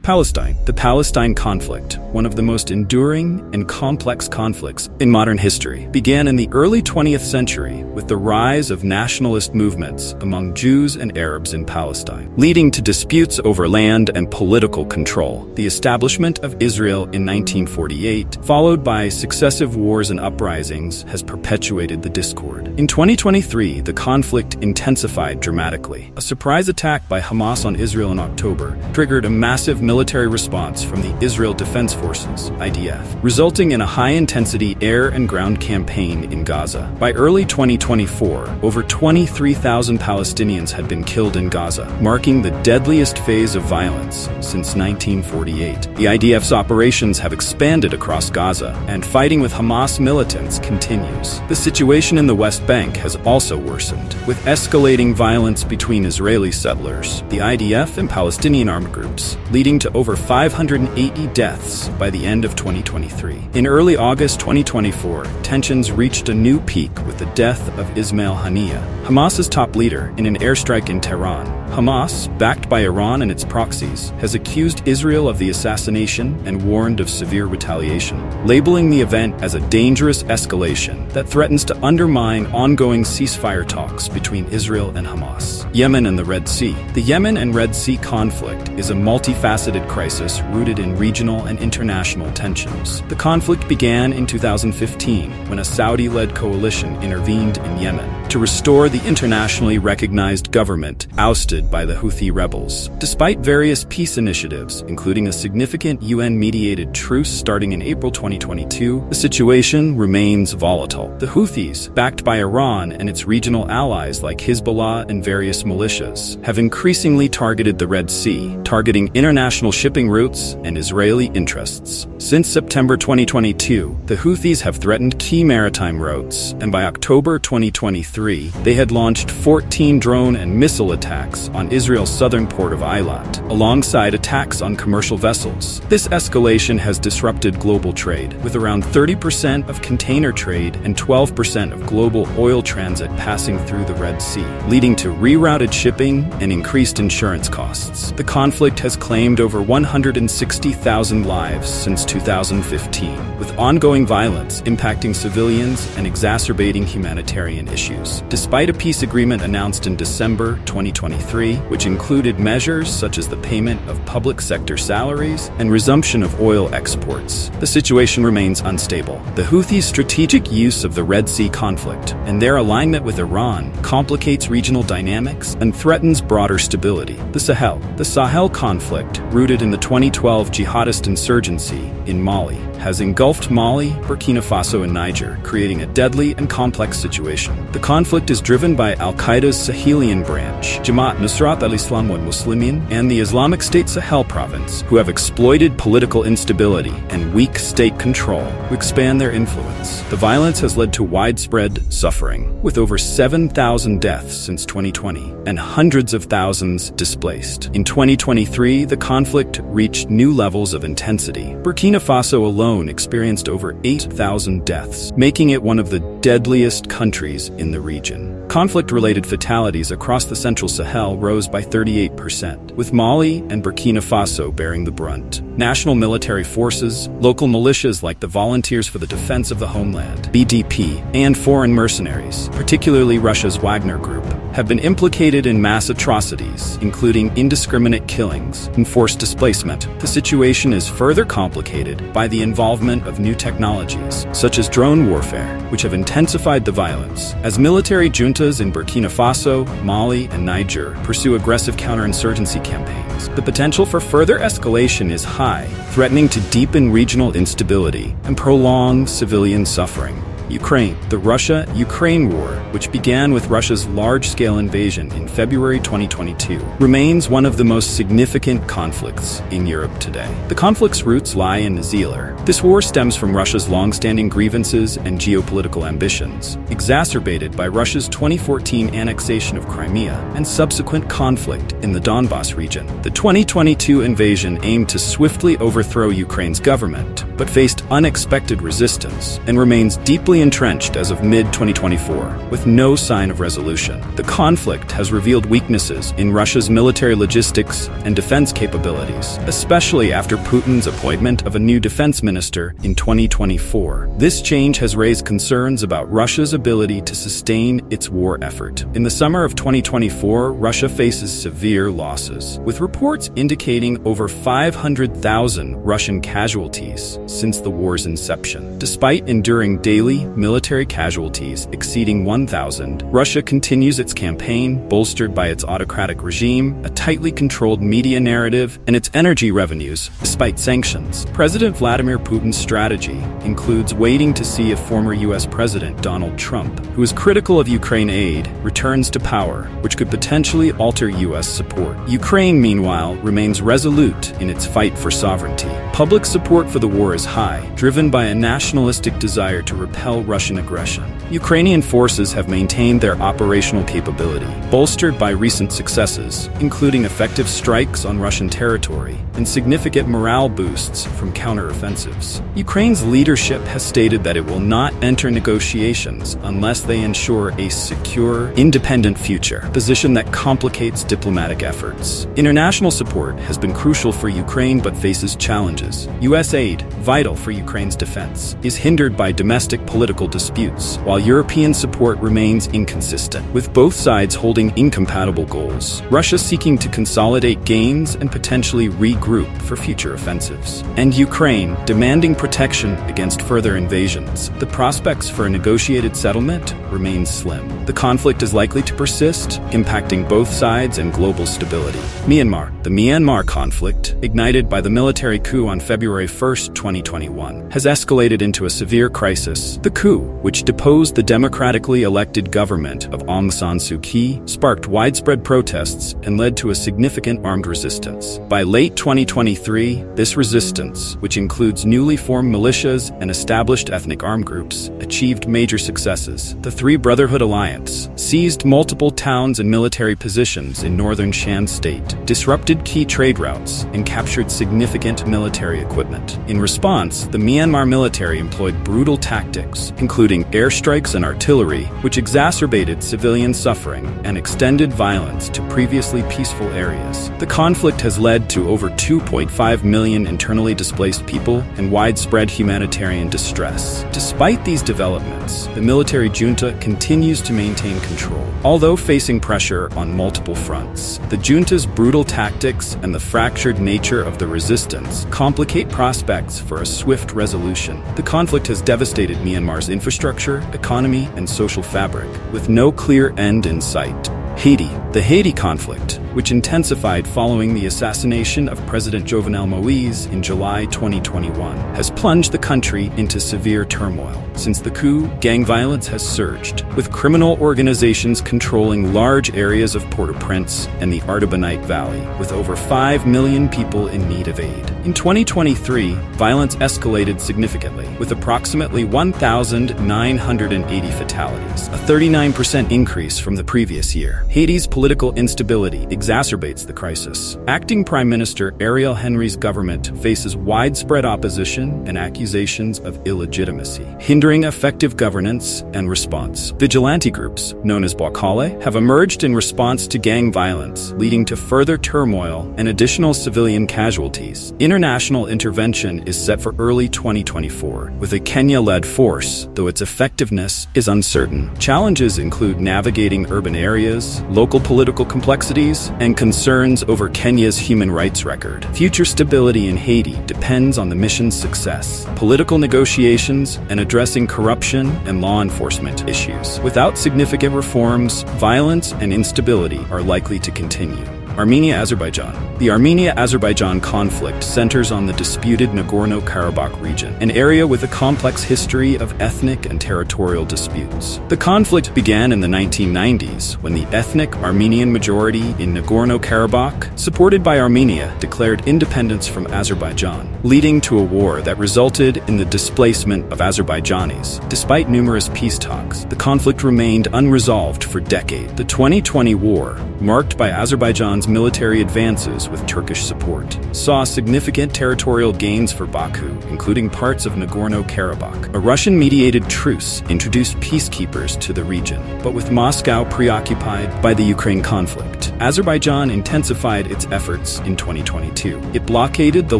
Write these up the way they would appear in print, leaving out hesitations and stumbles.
Palestine. The Palestine conflict, one of the most enduring and complex conflicts in modern history, began in the early 20th century with the rise of nationalist movements among Jews and Arabs in Palestine, leading to disputes over land and political control. The establishment of Israel in 1948, followed by successive wars and uprisings, has perpetuated the discord. In 2023, the conflict intensified dramatically. A surprise attack by Hamas on Israel in October triggered a massive military response from the Israel Defense Forces, IDF, resulting in a high-intensity air and ground campaign in Gaza. By early 2024, over 23,000 Palestinians had been killed in Gaza, marking the deadliest phase of violence since 1948. The IDF's operations have expanded across Gaza, and fighting with Hamas militants continues. The situation in the West Bank has also worsened, with escalating violence between Israeli settlers, the IDF, and Palestinian armed groups, leading to over 580 deaths by the end of 2023. In early August 2024, tensions reached a new peak with the death of Ismail Haniyeh, Hamas's top leader, in an airstrike in Tehran. Hamas, backed by Iran and its proxies, has accused Israel of the assassination and warned of severe retaliation, labeling the event as a dangerous escalation that threatens to undermine ongoing ceasefire talks between Israel and Hamas. Yemen and the Red Sea. The Yemen and Red Sea conflict is a multifaceted crisis rooted in regional and international tensions. The conflict began in 2015 when a Saudi-led coalition intervened in Yemen to restore the internationally recognized government ousted by the Houthi rebels. Despite various peace initiatives, including a significant UN-mediated truce starting in April 2022, the situation remains volatile. The Houthis, backed by Iran and its regional allies like Hezbollah and various militias, have increasingly targeted the Red Sea, targeting international shipping routes and Israeli interests. Since September 2022, the Houthis have threatened key maritime routes, and by October 2023, they had launched 14 drone and missile attacks on Israel's southern port of Eilat, alongside attacks on commercial vessels. This escalation has disrupted global trade, with around 30% of container trade and 12% of global oil transit passing through the Red Sea, leading to rerouted shipping and increased insurance costs. The conflict has claimed over 160,000 lives since 2015, with ongoing violence impacting civilians and exacerbating humanitarian issues. Despite a peace agreement announced in December 2023, which included measures such as the payment of public sector salaries and resumption of oil exports, the situation remains unstable. The Houthis' strategic use of the Red Sea conflict and their alignment with Iran complicates regional dynamics and threatens broader stability. The Sahel conflict, rooted in the 2012 jihadist insurgency in Mali, has engulfed Mali, Burkina Faso, and Niger, creating a deadly and complex situation. The conflict is driven by Al-Qaeda's Sahelian branch, Jamaat Nusrat al-Islam wal Muslimin, and the Islamic State Sahel province, who have exploited political instability and weak state control to expand their influence. The violence has led to widespread suffering, with over 7,000 deaths since 2020 and hundreds of thousands displaced. In 2023, the conflict reached new levels of intensity. Burkina Faso alone experienced over 8,000 deaths, making it one of the deadliest countries in the region. Conflict-related fatalities across the central Sahel rose by 38%, with Mali and Burkina Faso bearing the brunt. National military forces, local militias like the Volunteers for the Defense of the Homeland, BDP, and foreign mercenaries, particularly Russia's Wagner Group, have been implicated in mass atrocities, including indiscriminate killings and forced displacement. The situation is further complicated by the involvement of new technologies, such as drone warfare, which have intensified the violence. As military juntas in Burkina Faso, Mali, and Niger pursue aggressive counterinsurgency campaigns, the potential for further escalation is high, threatening to deepen regional instability and prolong civilian suffering. Ukraine. The Russia-Ukraine war, which began with Russia's large-scale invasion in February 2022, remains one of the most significant conflicts in Europe today. The conflict's roots lie in Zealand. This war stems from Russia's long-standing grievances and geopolitical ambitions, exacerbated by Russia's 2014 annexation of Crimea and subsequent conflict in the Donbas region. The 2022 invasion aimed to swiftly overthrow Ukraine's government, but faced unexpected resistance and remains deeply firmly entrenched as of mid-2024, with no sign of resolution. The conflict has revealed weaknesses in Russia's military logistics and defense capabilities, especially after Putin's appointment of a new defense minister in 2024. This change has raised concerns about Russia's ability to sustain its war effort. In the summer of 2024, Russia faces severe losses, with reports indicating over 500,000 Russian casualties since the war's inception. Despite enduring daily military casualties exceeding 1,000, Russia continues its campaign, bolstered by its autocratic regime, a tightly controlled media narrative, and its energy revenues, despite sanctions. President Vladimir Putin's strategy includes waiting to see if former U.S. President Donald Trump, who is critical of Ukraine aid, returns to power, which could potentially alter U.S. support. Ukraine, meanwhile, remains resolute in its fight for sovereignty. Public support for the war is high, driven by a nationalistic desire to repel Russian aggression. Ukrainian forces have maintained their operational capability, bolstered by recent successes, including effective strikes on Russian territory and significant morale boosts from counteroffensives. Ukraine's leadership has stated that it will not enter negotiations unless they ensure a secure, independent future, a position that complicates diplomatic efforts. International support has been crucial for Ukraine but faces challenges. U.S. aid, vital for Ukraine's defense, is hindered by domestic political disputes, while European support remains inconsistent, with both sides holding incompatible goals. Russia seeking to consolidate gains and potentially regroup for future offensives, and Ukraine demanding protection against further invasions. The prospects for a negotiated settlement remain slim. The conflict is likely to persist, impacting both sides and global stability. Myanmar. The Myanmar conflict, ignited by the military coup on February 1, 2021, has escalated into a severe crisis. The coup, which deposed the democratically elected government of Aung San Suu Kyi, sparked widespread protests and led to a significant armed resistance. By late 2023, this resistance, which includes newly formed militias and established ethnic armed groups, achieved major successes. The Three Brotherhood Alliance seized multiple towns and military positions in northern Shan State, disrupted key trade routes, and captured significant military equipment. In response, the Myanmar military employed brutal tactics, including airstrikes and artillery, which exacerbated civilian suffering and extended violence to previously peaceful areas. The conflict has led to over 2.5 million internally displaced people and widespread humanitarian distress. Despite these developments, the military junta continues to maintain control, although facing pressure on multiple fronts. The junta's brutal tactics and the fractured nature of the resistance complicate prospects for a swift resolution. The conflict has devastated Myanmar's infrastructure, economy, and social fabric, with no clear end in sight. Haiti. The Haiti conflict, which intensified following the assassination of President Jovenel Moïse in July 2021, has plunged the country into severe turmoil. Since the coup, gang violence has surged, with criminal organizations controlling large areas of Port-au-Prince and the Artibonite Valley, with over 5 million people in need of aid. In 2023, violence escalated significantly, with approximately 1,980 fatalities, a 39% increase from the previous year. Haiti's political instability exacerbates the crisis. Acting Prime Minister Ariel Henry's government faces widespread opposition and accusations of illegitimacy, hindering effective governance and response. Vigilante groups, known as Bokale, have emerged in response to gang violence, leading to further turmoil and additional civilian casualties. International intervention is set for early 2024, with a Kenya-led force, though its effectiveness is uncertain. Challenges include navigating urban areas, local political complexities, and concerns over Kenya's human rights record. Future stability in Haiti depends on the mission's success, political negotiations, and addressing corruption and law enforcement issues. Without significant reforms, violence and instability are likely to continue. Armenia-Azerbaijan. The Armenia-Azerbaijan conflict centers on the disputed Nagorno-Karabakh region, an area with a complex history of ethnic and territorial disputes. The conflict began in the 1990s when the ethnic Armenian majority in Nagorno-Karabakh, supported by Armenia, declared independence from Azerbaijan, leading to a war that resulted in the displacement of Azerbaijanis. Despite numerous peace talks, the conflict remained unresolved for decades. The 2020 war, marked by Azerbaijan's military advances with Turkish support, saw significant territorial gains for Baku, including parts of Nagorno-Karabakh. A Russian-mediated truce introduced peacekeepers to the region, but with Moscow preoccupied by the Ukraine conflict, Azerbaijan intensified its efforts in 2022. It blockaded the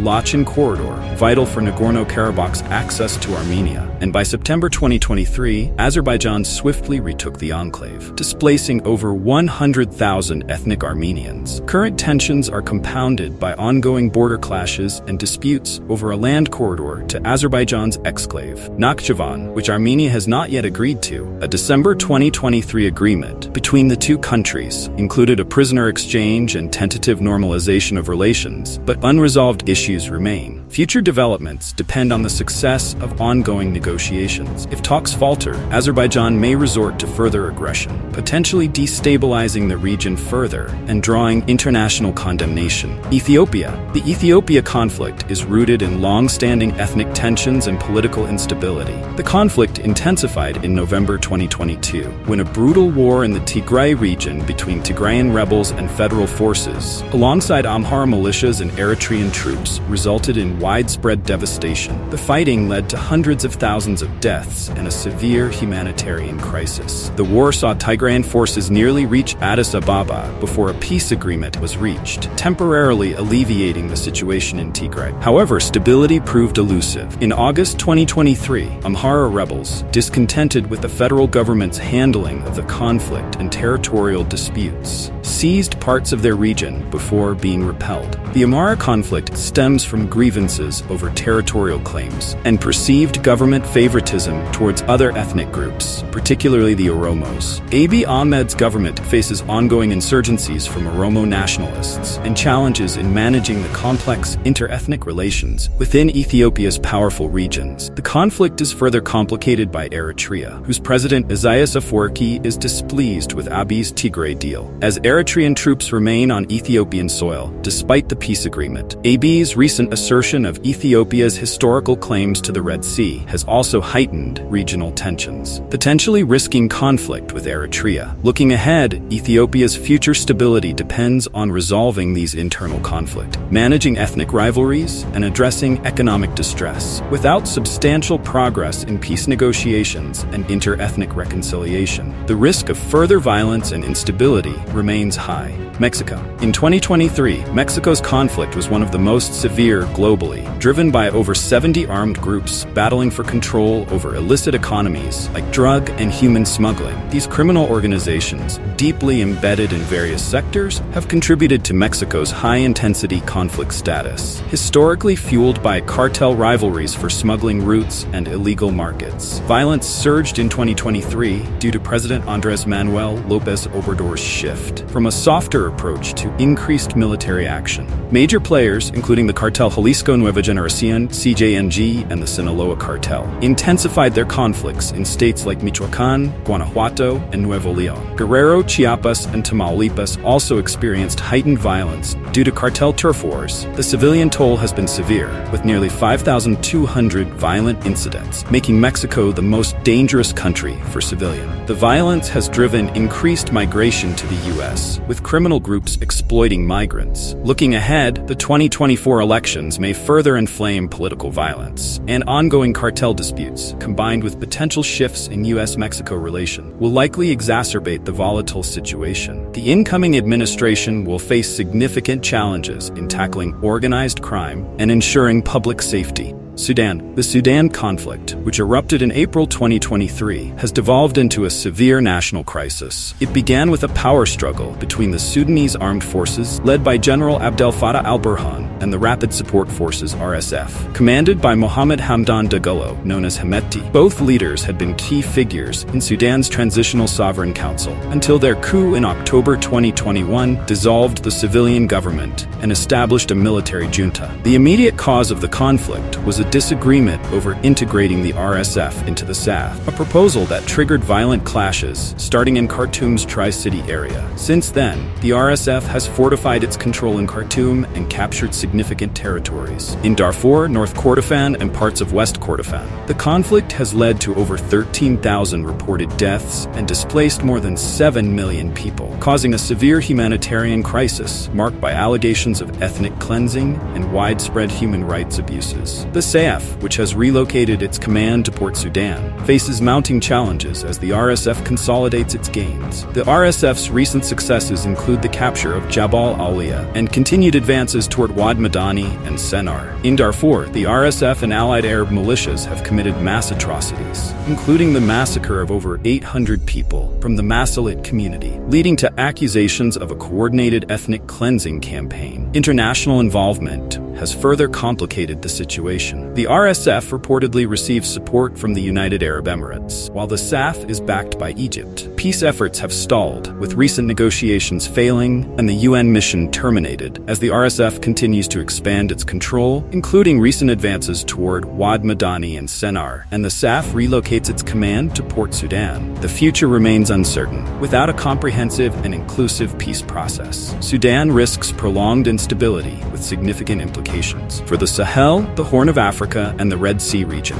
Lachin corridor, vital for Nagorno-Karabakh's access to Armenia, and by September 2023, Azerbaijan swiftly retook the enclave, displacing over 100,000 ethnic Armenians. Current tensions are compounded by ongoing border clashes and disputes over a land corridor to Azerbaijan's exclave, Nakhchivan, which Armenia has not yet agreed to. A December 2023 agreement between the two countries included a prisoner exchange and tentative normalization of relations, but unresolved issues remain. Future developments depend on the success of ongoing negotiations. If talks falter, Azerbaijan may resort to further aggression, potentially destabilizing the region further and drawing international condemnation. Ethiopia. The Ethiopia conflict is rooted in long-standing ethnic tensions and political instability. The conflict intensified in November 2022, when a brutal war in the Tigray region between Tigrayan rebels and federal forces, alongside Amhara militias and Eritrean troops, resulted in widespread devastation. The fighting led to hundreds of thousands of deaths and a severe humanitarian crisis. The war saw Tigrayan forces nearly reach Addis Ababa before a peace agreement was reached, temporarily alleviating the situation in Tigray. However, stability proved elusive. In August 2023, Amhara rebels, discontented with the federal government's handling of the conflict and territorial disputes, seized parts of their region before being repelled. The Amhara conflict stems from grievances over territorial claims and perceived government favoritism towards other ethnic groups, particularly the Oromos. Abiy Ahmed's government faces ongoing insurgencies from Oromo nationalists and challenges in managing the complex inter-ethnic relations within Ethiopia's powerful regions. The conflict is further complicated by Eritrea, whose president Isaias Afwerki is displeased with Abiy's Tigray deal, as Eritrean troops remain on Ethiopian soil despite the peace agreement. Abiy's recent assertion of Ethiopia's historical claims to the Red Sea has also heightened regional tensions, potentially risking conflict with Eritrea. Looking ahead, Ethiopia's future stability depends on resolving these internal conflicts, managing ethnic rivalries, and addressing economic distress. Without substantial progress in peace negotiations and inter-ethnic reconciliation, the risk of further violence and instability remains high. Mexico. In 2023, Mexico's conflict was one of the most severe globally, driven by over 70 armed groups battling for control over illicit economies like drug and human smuggling. These criminal organizations, deeply embedded in various sectors, have contributed to Mexico's high-intensity conflict status, historically fueled by cartel rivalries for smuggling routes and illegal markets. Violence surged in 2023 due to President Andrés Manuel López Obrador's shift from a softer approach to increased military action. Major players, including the cartel Jalisco Nueva Generación, CJNG, and the Sinaloa cartel, intensified their conflicts in states like Michoacán, Guanajuato, and Nuevo León. Guerrero, Chiapas, and Tamaulipas also experienced heightened violence due to cartel turf wars. The civilian toll has been severe, with nearly 5,200 violent incidents, making Mexico the most dangerous country for civilians. The violence has driven increased migration to the U.S., with criminal groups exploiting migrants. Looking ahead, the 2024 elections may further inflame political violence, and ongoing cartel disputes, combined with potential shifts in U.S.-Mexico relations, will likely exacerbate the volatile situation. The incoming administration will face significant challenges in tackling organized crime and ensuring public safety. Sudan. The Sudan conflict, which erupted in April 2023, has devolved into a severe national crisis. It began with a power struggle between the Sudanese armed forces, led by General Abdel Fattah al-Burhan, and the Rapid Support Forces (RSF), commanded by Mohamed Hamdan Dagalo, known as Hemeti. Both leaders had been key figures in Sudan's Transitional Sovereign Council, until their coup in October 2021 dissolved the civilian government and established a military junta. The immediate cause of the conflict was a disagreement over integrating the RSF into the SAF, a proposal that triggered violent clashes, starting in Khartoum's Tri-City area. Since then, the RSF has fortified its control in Khartoum and captured significant territories in Darfur, North Kordofan, and parts of West Kordofan. The conflict has led to over 13,000 reported deaths and displaced more than 7 million people, causing a severe humanitarian crisis marked by allegations of ethnic cleansing and widespread human rights abuses. The SAF, which has relocated its command to Port Sudan, faces mounting challenges as the RSF consolidates its gains. The RSF's recent successes include the capture of Jabal Alia and continued advances toward Wad Madani and Sennar. In Darfur, the RSF and allied Arab militias have committed mass atrocities, including the massacre of over 800 people from the Masalit community, leading to accusations of a coordinated ethnic cleansing campaign. International involvement has further complicated the situation. The RSF reportedly receives support from the United Arab Emirates, while the SAF is backed by Egypt. Peace efforts have stalled, with recent negotiations failing and the UN mission terminated as the RSF continues to expand its control, including recent advances toward Wad Madani and Sennar, and the SAF relocates its command to Port Sudan. The future remains uncertain. Without a comprehensive and inclusive peace process, Sudan risks prolonged instability with significant implications for the Sahel, the Horn of Africa, and the Red Sea region.